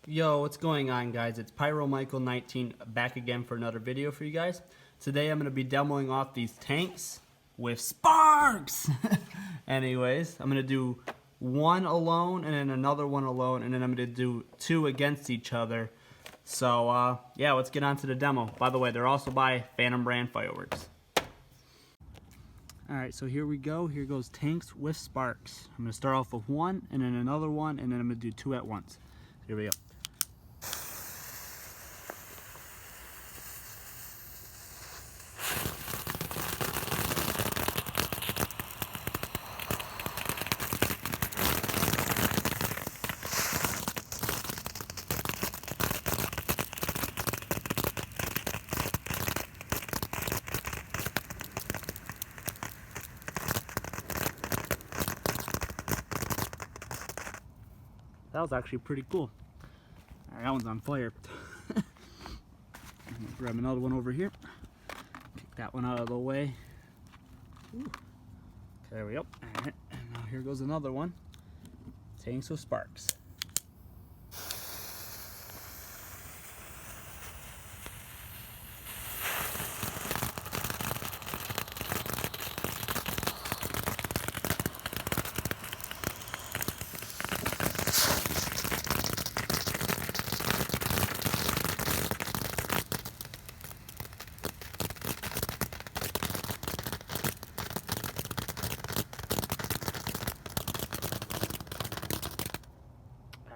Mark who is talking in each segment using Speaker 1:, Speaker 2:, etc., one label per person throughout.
Speaker 1: Yo, what's going on, guys? It's Pyro Michael 19 back again for another video for you guys. Today I'm going to be demoing off these tanks with sparks. Anyways, I'm going to do one alone and then another one alone, and then I'm going to do two against each other. So yeah, let's get on to the demo. By the way, they're also by Phantom brand fireworks. Alright, so here we go. Here goes tanks with sparks. I'm going to start off with one and then another one, and then I'm going to do two at once. Here we go. That was actually pretty cool. Alright, that one's on fire. I'm gonna grab another one over here. Kick that one out of the way. Ooh. There we go. Alright, and now here goes another one. Tanks with sparks.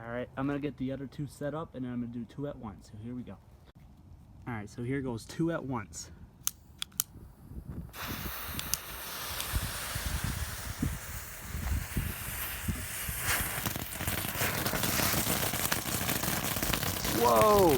Speaker 1: Alright, I'm going to get the other two set up and then I'm going to do two at once. So here we go. Alright, so here goes two at once. Whoa!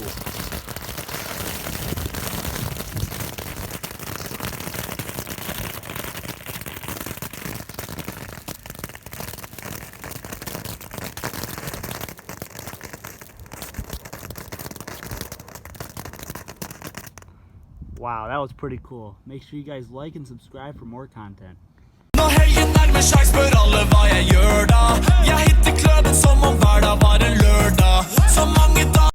Speaker 1: Wow, that was pretty cool. Make sure you guys like and subscribe for more content.
Speaker 2: Nå helgen nærmer seg, spør alle hva jeg gjør da. Jeg hitter kløden som om hverdag var en lørdag. Så mange